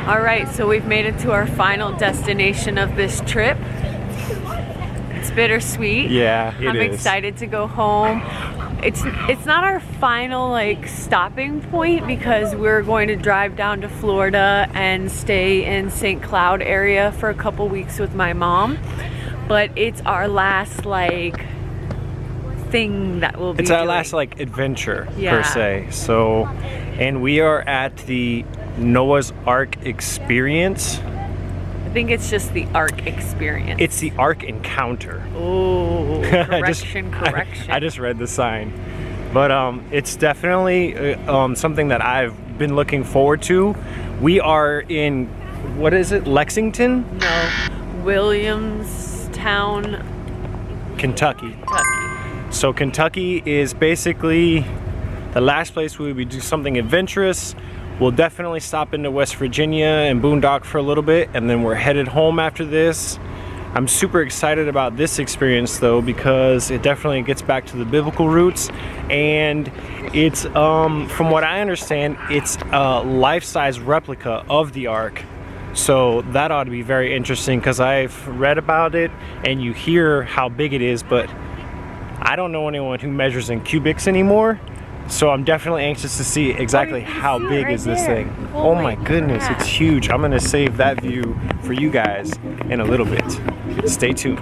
All right, so we've made it to our final destination of this trip. It's bittersweet. Yeah, it is. I'm excited to go home. It's not our final like stopping point because we're going to drive down to Florida and stay in St. Cloud area for a couple weeks with my mom. But it's our last like thing that we'll be It's our doing. last like adventure per se. So, and we are at the Noah's Ark experience. I think it's just the Ark experience. It's the Ark Encounter. Oh, correction. I just read the sign. But it's definitely something that I've been looking forward to. We are in, what is it, Lexington? No, Williamstown, Kentucky. So Kentucky is basically the last place we would do something adventurous. We'll definitely stop into West Virginia and boondock for a little bit, and then we're headed home after this. I'm super excited about this experience though, because it definitely gets back to the biblical roots, and it's from what I understand, it's a life-size replica of the Ark. So that ought to be very interesting, because I've read about it and you hear how big it is, but I don't know anyone who measures in cubics anymore. So I'm definitely anxious to see exactly how big is this thing. Oh my goodness, it's huge. I'm gonna save that view for you guys in a little bit. Stay tuned.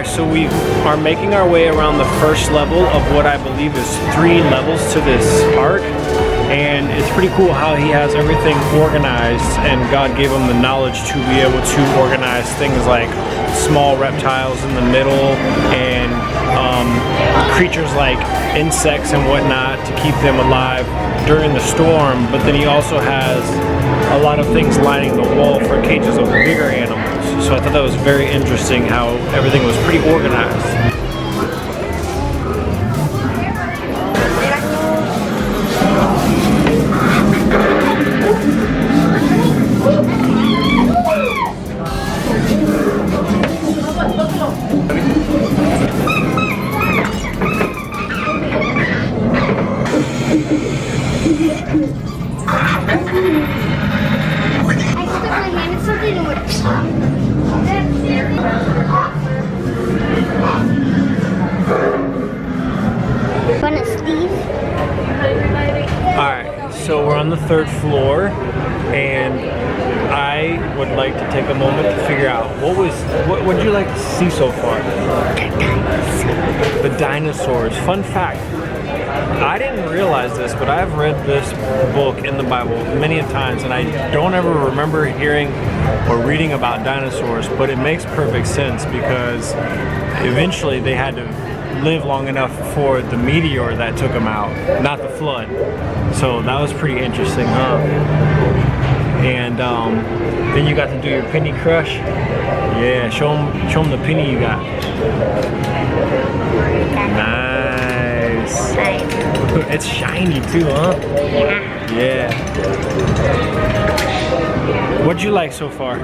So we are making our way around the first level of what I believe is 3 levels to this Ark, and it's pretty cool how he has everything organized, and God gave him the knowledge to be able to organize things like small reptiles in the middle and creatures like insects and whatnot to keep them alive during the storm. But then he also has a lot of things lining the wall for cages of bigger animals. So I thought that was very interesting how everything was pretty organized. Alright, so we're on the 3rd floor, and I would like to take a moment to figure out what would you like to see so far? The dinosaurs. Fun fact, I didn't realize this, but I've read this book in the Bible many times, and I don't ever remember hearing or reading about dinosaurs, but it makes perfect sense because eventually they had to live long enough for the meteor that took them out, not the flood. So that was pretty interesting, huh? And then you got to do your penny crush. Yeah, show them the penny you got. Nice. It's shiny too, huh? Yeah. What'd you like so far?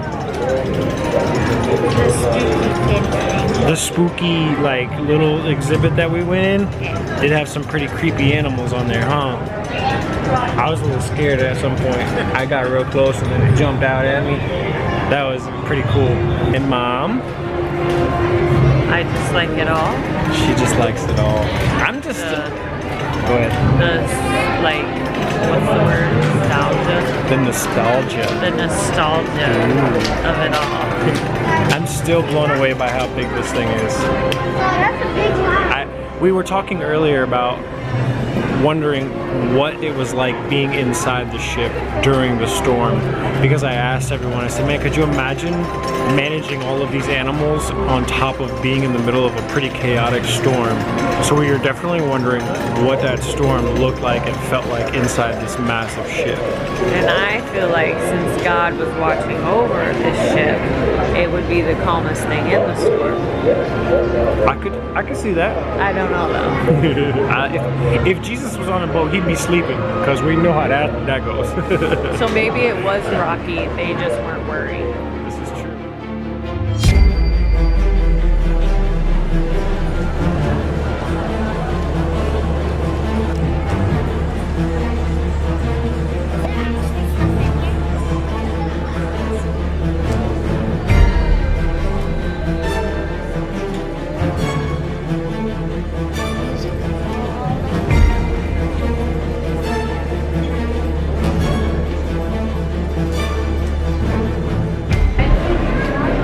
The spooky, like, little exhibit that we went in did have some pretty creepy animals on there, huh? I was a little scared at some point. I got real close and then it jumped out at me. That was pretty cool. And Mom? I just like it all. She just likes it all. I'm just... Go ahead. Like, what's the word? Nostalgia? The nostalgia. The nostalgia of it all. I'm still blown away by how big this thing is. That's a big one. We were talking earlier about wondering what it was like being inside the ship during the storm, because I asked everyone, I said, man, could you imagine managing all of these animals on top of being in the middle of a pretty chaotic storm? So we were definitely wondering what that storm looked like and felt like inside this massive ship. And I feel like since God was watching over this ship, it would be the calmest thing in the storm. I could see that. I don't know though. If Jesus was on a boat, he'd be sleeping, because we know how that goes. So maybe it was rocky, they just weren't worried. This is true.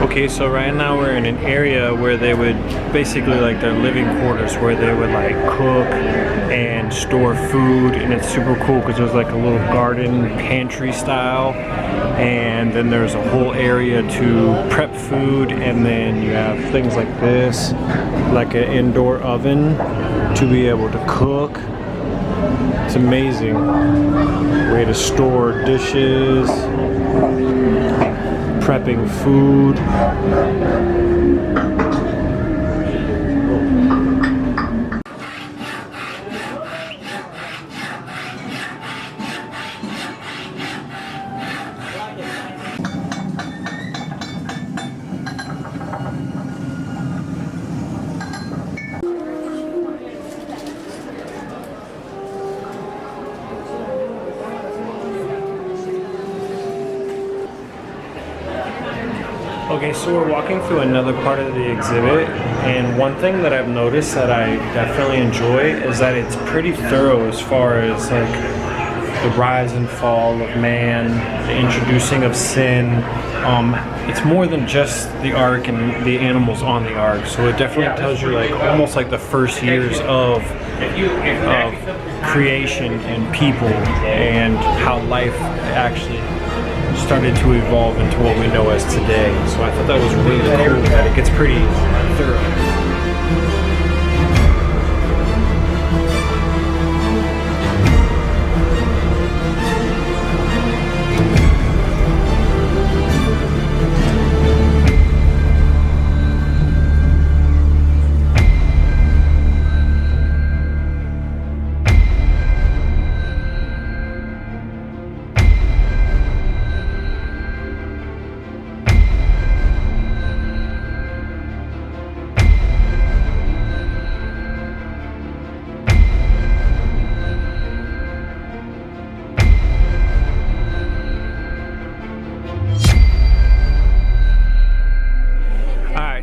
Okay, so right now we're in an area where they would basically, like, their living quarters, where they would like cook and store food, and it's super cool because there's like a little garden pantry style, and then there's a whole area to prep food, and then you have things like this, like an indoor oven to be able to cook. It's amazing. Way to store dishes, prepping food. Okay, so we're walking through another part of the exhibit, and one thing that I've noticed that I definitely enjoy is that it's pretty thorough as far as like the rise and fall of man, the introducing of sin. It's more than just the Ark and the animals on the Ark, so it definitely tells you like almost like the first years of creation and people, and how life actually started to evolve into what we know as today. So I thought that was really cool that it gets pretty thorough.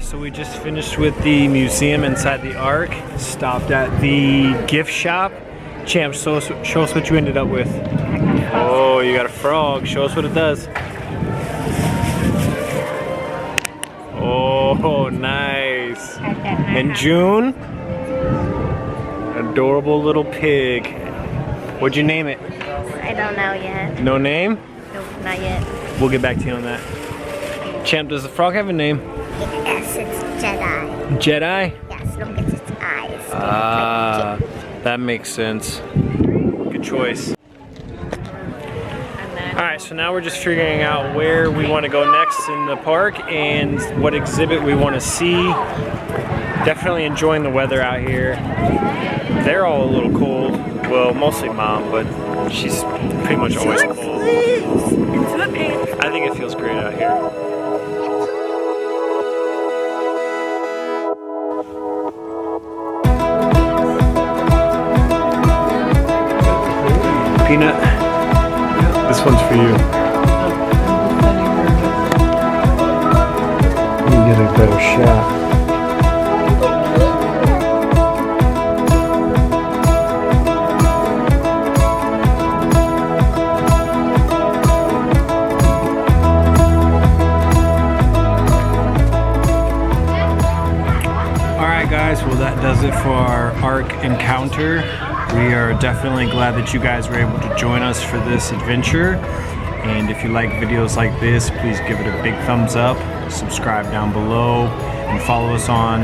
So we just finished with the museum inside the Ark, stopped at the gift shop. Champ, show us what you ended up with. Oh, you got a frog. Show us what it does. Oh, nice. And June, adorable little pig. What'd you name it? I don't know yet. No name? Nope, not yet. We'll get back to you on that. Champ, does the frog have a name? Yes, it's Jedi. Jedi? Yes, look at its eyes. Ah, that makes sense. Good choice. Alright, so now we're just figuring out where we want to go next in the park and what exhibit we want to see. Definitely enjoying the weather out here. They're all a little cold. Well, mostly Mom, but she's pretty much always cold. sweatpants. I think it feels great out here. Peanut, this one's for you. You get a better shot. Alright guys, well that does it for our Ark Encounter. We are definitely glad that you guys were able to join us for this adventure. And if you like videos like this, please give it a big thumbs up, subscribe down below, and follow us on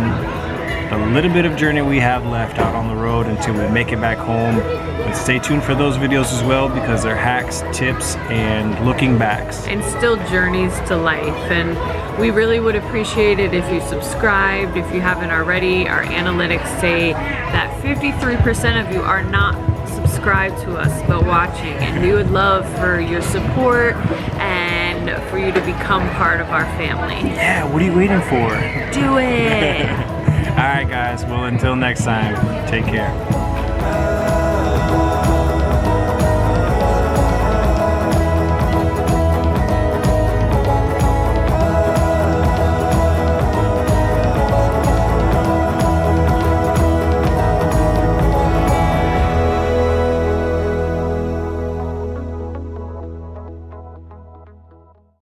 the little bit of journey we have left out on the road until we make it back home. But stay tuned for those videos as well, because they're hacks, tips, and looking backs. And still journeys to life. And we really would appreciate it if you subscribed. If you haven't already, our analytics say that 53% of you are not subscribed to us but watching, and we would love for your support and for you to become part of our family. Yeah, what are you waiting for? Do it! Alright guys, well until next time, take care.